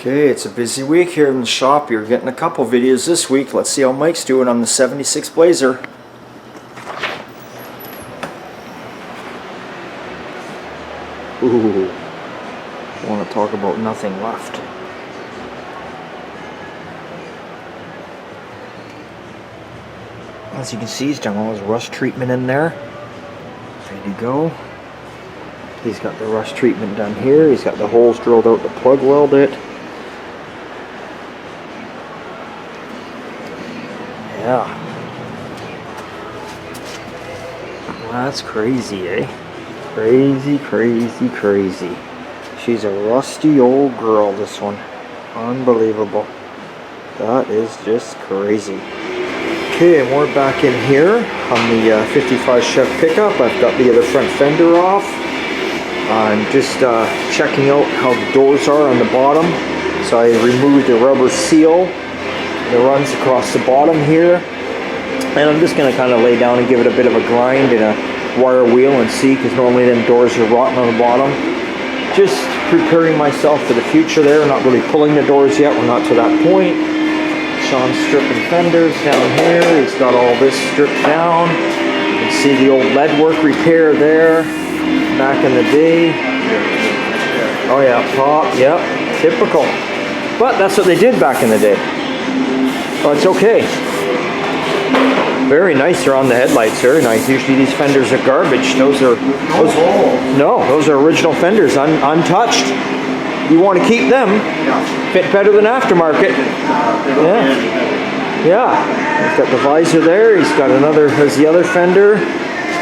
Okay, it's a busy week here in the shop. You're getting a couple videos this week. Let's see how Mike's doing on the 76 Blazer. Ooh, I want to talk about nothing left. As you can see, he's done all his rust treatment in there. Ready to go. He's got the rust treatment done here. He's got the holes drilled out to plug weld it. Yeah. Well, that's crazy, eh? Crazy, crazy, crazy. She's a rusty old girl, this one. Unbelievable. That is just crazy. Okay, and we're back in here on the 55 Chevy pickup. I've got the other front fender off. I'm just checking out how the doors are on the bottom. So I removed the rubber seal that runs across the bottom here. And I'm just going to kind of lay down and give it a bit of a grind in a wire wheel and see, because normally them doors are rotten on the bottom. Just preparing myself for the future there. Not really pulling the doors yet. We're not to that point. Shawn's stripping fenders down here. He's got all this stripped down. You can see the old lead work repair there back in the day. Oh yeah, pop, yep, typical. But that's what they did back in the day. But it's okay. Very nice around the headlights, very nice. Usually these fenders are garbage. Those are original fenders, untouched. You want to keep them. Fit better than aftermarket. Yeah. He's got the visor there. He's got another. There's the other fender.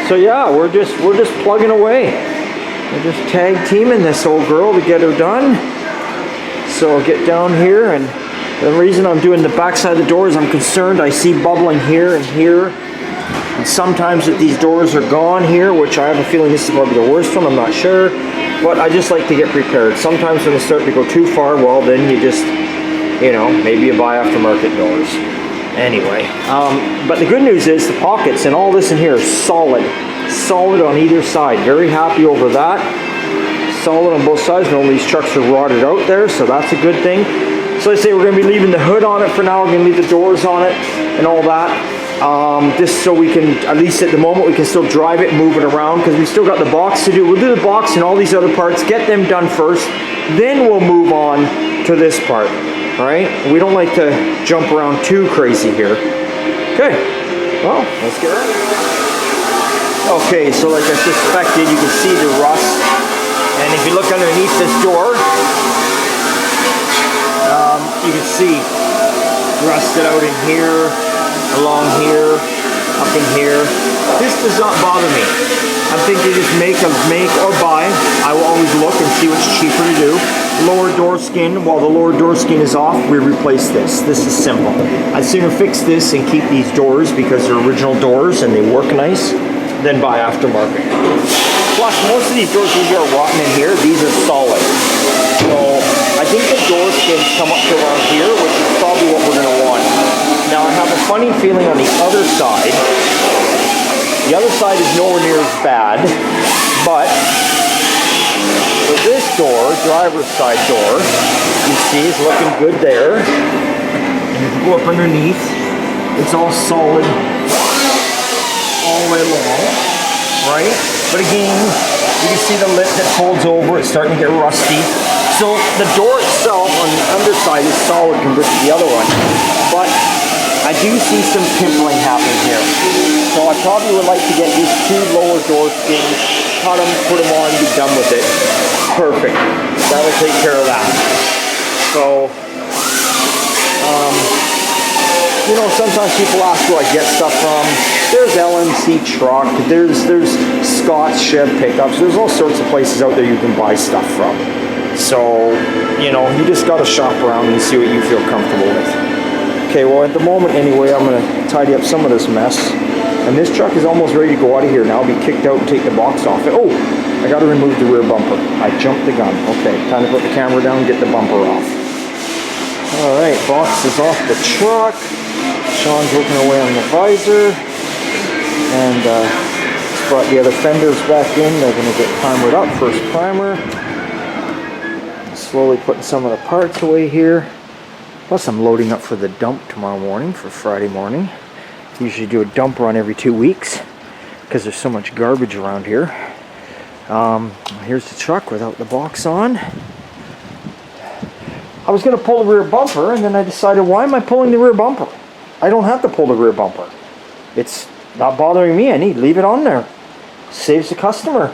So yeah, we're just plugging away. We're just tag teaming this old girl to get her done. So I'll get down here, and the reason I'm doing the backside of the doors, I'm concerned I see bubbling here and here. And sometimes if these doors are gone here, which I have a feeling this is probably the worst one, I'm not sure. But I just like to get prepared. Sometimes when they start to go too far, well then you just, maybe you buy aftermarket doors. Anyway, but the good news is the pockets and all this in here is solid on either side. Very happy over that. Solid on both sides. Normally these trucks are rotted out there, so that's a good thing. So I say we're going to be leaving the hood on it for now. We're going to leave the doors on it and all that. Just so we can, at least at the moment, we can still drive it and move it around, because we still got the box to do. We'll do the box and all these other parts, get them done first, then we'll move on to this part. Alright? We don't like to jump around too crazy here. Okay. Well, let's get ready. Okay, so like I suspected, you can see the rust. And if you look underneath this door, you can see rusted out in here, along here, up in here. This does not bother me. I'm thinking just make or buy. I will always look and see what's cheaper to do. Lower door skin. While the lower door skin is off, we replace this. This is simple. I'd sooner fix this and keep these doors because they're original doors and they work nice than buy aftermarket. Plus, most of these doors are rotten in here. These are solid. So I think the door skins come up to around here, which is probably what we're going to want. Now I have a funny feeling on the other side. The other side is nowhere near as bad, but for this door, driver's side door, you see is looking good there. And if you go up underneath, it's all solid all the way along, right? But again, you can see the lip that folds over, it's starting to get rusty. So the door itself on the underside is solid compared to the other one, but I do see some pimpling happening here. So I probably would like to get these two lower door skins, cut them, put them on, be done with it. Perfect. That'll take care of that. So, sometimes people ask where I get stuff from. There's LMC Truck, there's Scott's Chev pickups, there's all sorts of places out there you can buy stuff from. So, you just gotta shop around and see what you feel comfortable with. Okay, well at the moment anyway, I'm going to tidy up some of this mess. And this truck is almost ready to go out of here now. I'll be kicked out and take the box off it. Oh, I got to remove the rear bumper. I jumped the gun. Okay, time to put the camera down and get the bumper off. Alright, box is off the truck. Shawn's working away on the visor. And brought the other fenders back in. They're going to get primered up. First primer. slowly putting some of the parts away here. Plus I'm loading up for the dump tomorrow morning, for Friday morning. Usually do a dump run every 2 weeks because there's so much garbage around here. Here's the truck without the box on. I was going to pull the rear bumper, and then I decided, why am I pulling the rear bumper? I don't have to pull the rear bumper. It's not bothering me any. Leave it on there. Saves the customer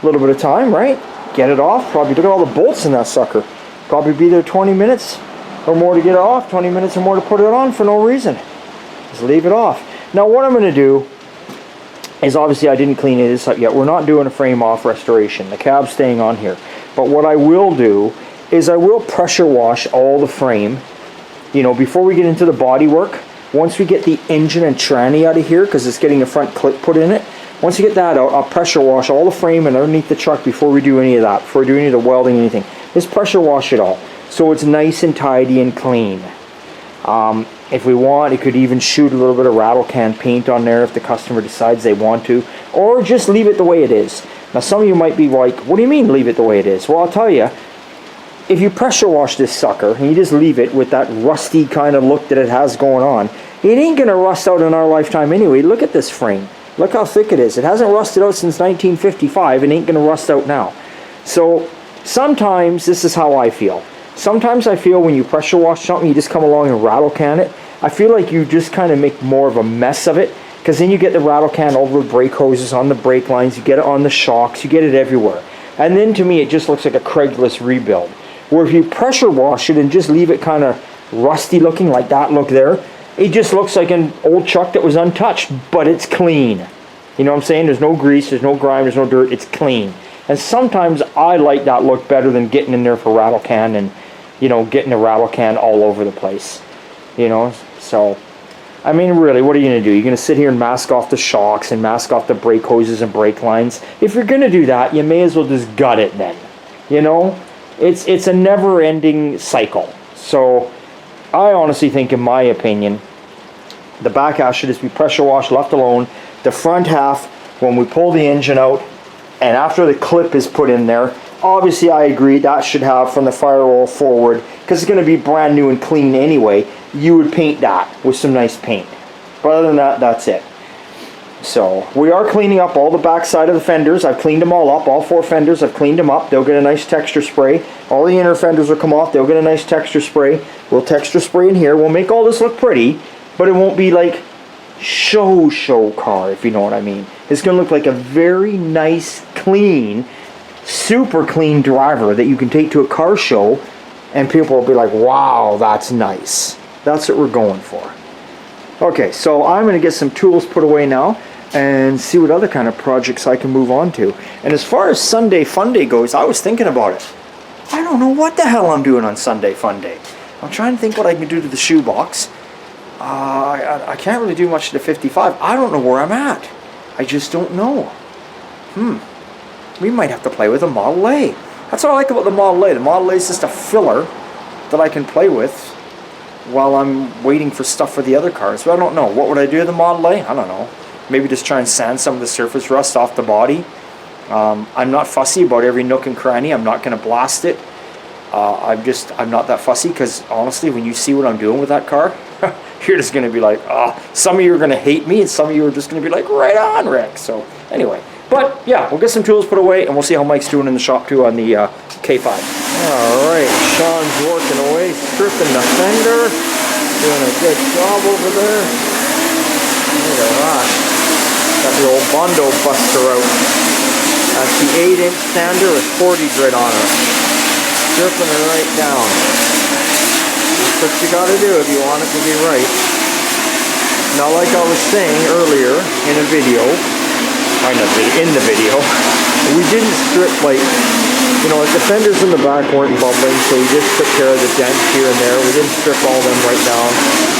a little bit of time, right? Get it off. Probably look at all the bolts in that sucker. Probably be there 20 minutes or more to get it off. 20 minutes or more to put it on for no reason. Just leave it off. Now what I'm going to do is, obviously I didn't clean this up yet. We're not doing a frame off restoration. The cab's staying on here. But what I will do is I will pressure wash all the frame, you know, before we get into the body work. Once we get the engine and tranny out of here, because it's getting a front clip put in it, once you get that out, I'll pressure wash all the frame and underneath the truck before we do any of that, before we do any of the welding, anything. Just pressure wash it all, so it's nice and tidy and clean. If we want, it could even shoot a little bit of rattle can paint on there if the customer decides they want to, or just leave it the way it is. Now some of you might be like, what do you mean leave it the way it is? Well, I'll tell you, if you pressure wash this sucker and you just leave it with that rusty kind of look that it has going on, it ain't going to rust out in our lifetime anyway. Look at this frame. Look how thick it is. It hasn't rusted out since 1955 and ain't going to rust out now. So sometimes this is how I feel. Sometimes I feel when you pressure wash something, you just come along and rattle can it. I feel like you just kind of make more of a mess of it, because then you get the rattle can over the brake hoses, on the brake lines, you get it on the shocks, you get it everywhere. And then to me it just looks like a Craigslist rebuild. Where if you pressure wash it and just leave it kind of rusty looking, like that look there, it just looks like an old truck that was untouched, but it's clean. You know what I'm saying? There's no grease, there's no grime, there's no dirt, it's clean. And sometimes I like that look better than getting in there for rattle can and, you know, getting the rattle can all over the place. You know, so, I mean, really, what are you going to do? You're going to sit here and mask off the shocks and mask off the brake hoses and brake lines? If you're going to do that, you may as well just gut it then. You know? It's a never-ending cycle. So I honestly think, in my opinion, the back half should just be pressure washed, left alone. The front half, when we pull the engine out and after the clip is put in there, obviously I agree that should have from the firewall forward, because it's going to be brand new and clean anyway. You would paint that with some nice paint. But other than that, that's it. So we are cleaning up all the back side of the fenders. I've cleaned them all up. All 4 fenders, I've cleaned them up. They'll get a nice texture spray. All the inner fenders will come off. They'll get a nice texture spray. We'll texture spray in here. We'll make all this look pretty, but it won't be like show car, if you know what I mean. It's going to look like a very nice, clean, super clean driver that you can take to a car show and people will be like, wow, that's nice. That's what we're going for. Okay, so I'm going to get some tools put away now and see what other kind of projects I can move on to. And as far as Sunday Fun Day goes, I was thinking about it. I don't know what the hell I'm doing on Sunday Fun Day. I'm trying to think what I can do to the shoebox. I can't really do much to the 55. I don't know where I'm at. I just don't know. We might have to play with a Model A. That's what I like about the Model A. The Model A is just a filler that I can play with while I'm waiting for stuff for the other cars. But I don't know. What would I do with the Model A? I don't know. Maybe just try and sand some of the surface rust off the body. I'm not fussy about every nook and cranny. I'm not going to blast it. I'm not that fussy, because honestly, when you see what I'm doing with that car, you're just going to be like, some of you are going to hate me, and some of you are just going to be like, right on, Rick. So anyway, but yeah, we'll get some tools put away, and we'll see how Mike's doing in the shop too on the K5. Alright, Shawn's working away, stripping the fender, doing a good job over there. Look at that. Got the old Bondo buster out. That's the 8-inch sander with 40 grit on it. Stripping it right down. That's what you gotta do if you want it to be right. Now, like I was saying earlier in a video, in the video, we didn't strip, like, you know, like the fenders in the back weren't bubbling, so we just took care of the dents here and there. We didn't strip all them right down.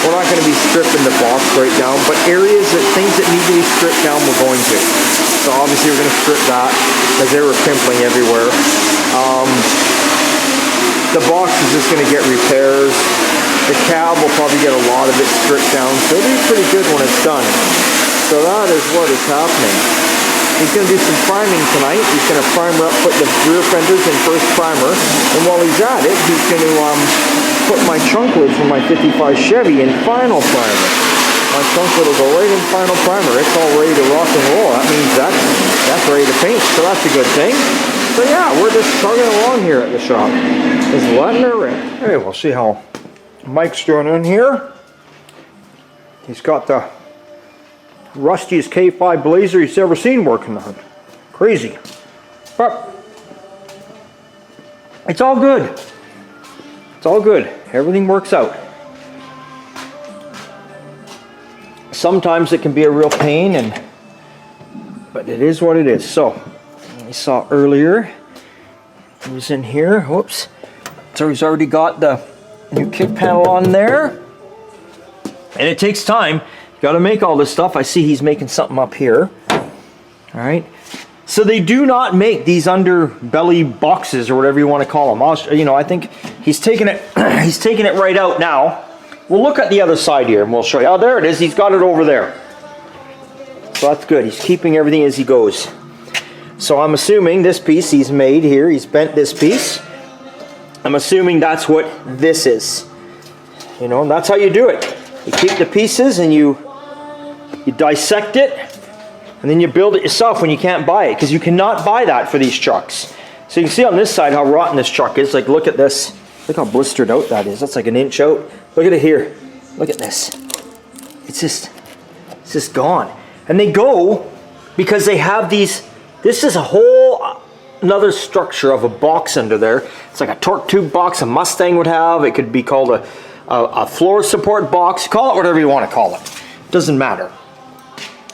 We're not going to be stripping the box right down, but things that need to be stripped down, we're going to. So obviously we're going to strip that, because they were pimpling everywhere. The box is just going to get repairs. The cab will probably get a lot of it stripped down, so it'll be pretty good when it's done. So that is what is happening. He's going to do some priming tonight. He's going to primer up, put the rear fenders in first primer, and while he's at it, he's going to put my trunk lid for my 55 Chevy in final primer. My trunk lid will go right in final primer. It's all ready to rock and roll. That means that's ready to paint, so that's a good thing. So yeah, we're just chugging along here at the shop. Just letting her rip. Hey, we'll see how Mike's doing in here. He's got the rustiest K5 Blazer he's ever seen working on. Crazy. But it's all good. It's all good. Everything works out. Sometimes it can be a real pain, but it is what it is. So, you saw earlier, he was in here. Whoops. So he's already got the new kick panel on there. And it takes time. Got to make all this stuff. I see he's making something up here. All right. So they do not make these underbelly boxes or whatever you want to call them. I think he's taking it. He's taking it right out now. We'll look at the other side here and we'll show you. Oh, there it is. He's got it over there. So that's good. He's keeping everything as he goes. So I'm assuming this piece he's made here. He's bent this piece. I'm assuming that's what this is. You know, and that's how you do it. You keep the pieces and you dissect it, and then you build it yourself when you can't buy it, because you cannot buy that for these trucks. So you can see on this side how rotten this truck is. Like, look at this. Look how blistered out that is. That's like an inch out. Look at it here. Look at this. It's just gone. And they go because they have these. This is a whole another structure of a box under there. It's like a torque tube box a Mustang would have. It could be called a floor support box. Call it whatever you want to call it. Doesn't matter.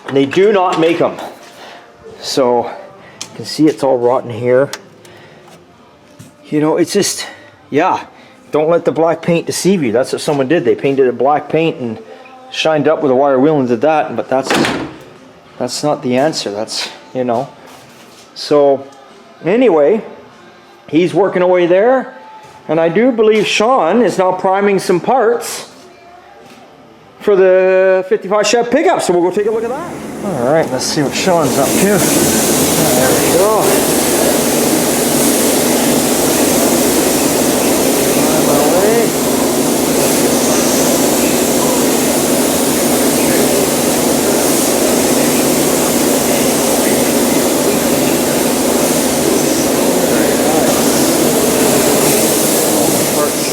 And they do not make them. So you can see it's all rotten here. You know, it's just, yeah. Don't let the black paint deceive you. That's what someone did. They painted it black paint and shined up with a wire wheel and did that. But that's not the answer. That's, you know. So anyway, he's working away there. And I do believe Shawn is now priming some parts for the 55 Chevy pickup. So we'll go take a look at that. All right, let's see what Shawn's up to. There we go.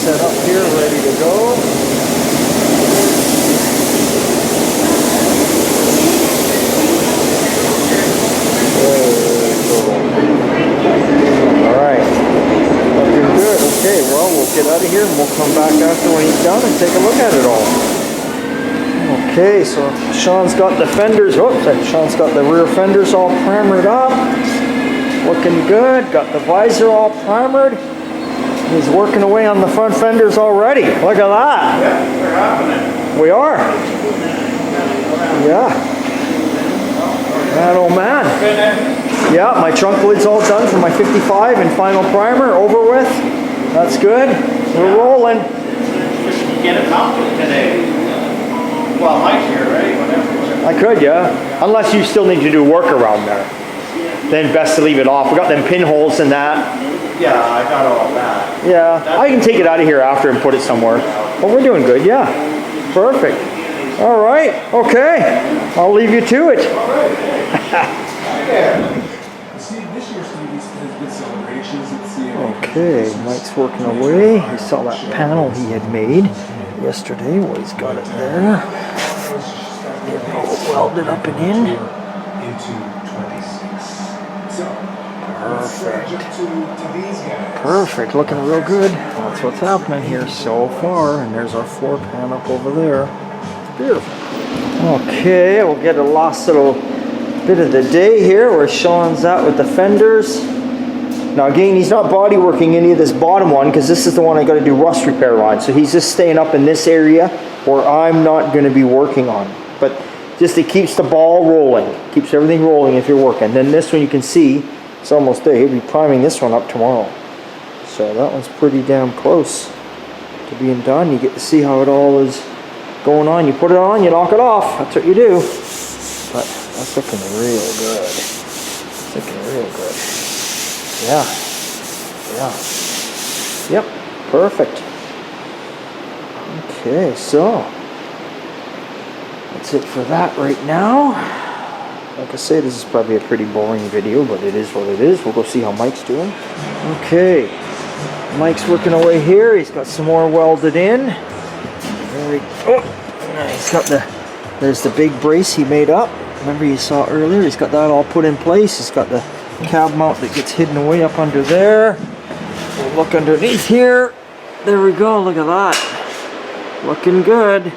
Set up here, ready to go. Alright. Looking good. Okay, well, we'll get out of here and we'll come back after when he's done and take a look at it all. Okay, so Shawn's got the fenders. Whoops, Shawn's got the rear fenders all primered up. Looking good. Got the visor all primered. He's working away on the front fenders already. Look at that. Yeah, we're happening. We are. Yeah. That old man. Yeah, my trunk lid's all done for my 55 and final primer over with. That's good. We're rolling. Get it mounted today. Well, Mike's here, right? Whatever. I could, yeah. Unless you still need to do work around there. Then best to leave it off. We got them pinholes and that. Yeah, I got all that. Yeah, I can take it out of here after and put it somewhere. Well, we're doing good, yeah. Perfect. All right, okay. I'll leave you to it. Okay, Mike's working away. He saw that panel he had made yesterday. Well, he's got it there. Getting all welded up and in. Perfect, looking real good. That's what's happening here so far. And there's our floor pan up over there. Beautiful. Okay, we'll get a last little bit of the day here where Shawn's at with the fenders. Now again, he's not body working any of this bottom one because this is the one I got to do rust repair on. So he's just staying up in this area where I'm not going to be working on. But just it keeps the ball rolling. Keeps everything rolling if you're working. Then this one you can see it's almost there. He'll be priming this one up tomorrow. So that one's pretty damn close to being done. You get to see how it all is going on. You put it on, you knock it off. That's what you do. But that's looking real good. Looking real good. Yeah. Yeah. Yep. Perfect. Okay, so that's it for that right now. Like I say, this is probably a pretty boring video, but it is what it is. We'll go see how Mike's doing. Okay. Mike's working away here. He's got some more welded in. There we go. He's got there's the big brace he made up. Remember you saw earlier? He's got that all put in place. He's got the cab mount that gets hidden away up under there. We'll look underneath here. There we go. Look at that. Looking good.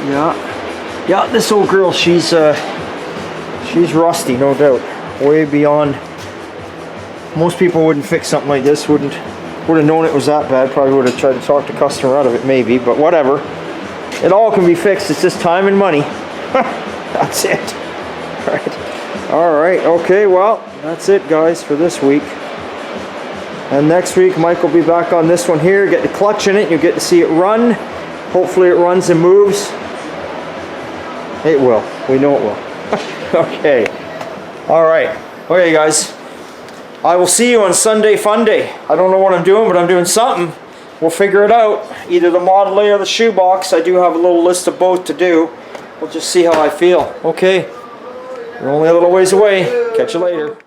Yeah. This old girl, she's rusty, no doubt. Way beyond. Most people wouldn't fix something like this. Would have known it was that bad. Probably would have tried to talk the customer out of it, maybe. But whatever. It all can be fixed. It's just time and money. That's it. All right. Okay. Well, that's it, guys, for this week. And next week, Mike will be back on this one here. Get the clutch in it. You get to see it run. Hopefully, it runs and moves. It will. We know it will. Okay. All right. Okay, guys. I will see you on Sunday Fun Day. I don't know what I'm doing, but I'm doing something. We'll figure it out. Either the Model A or the shoebox. I do have a little list of both to do. We'll just see how I feel. Okay. We're only a little ways away. Catch you later.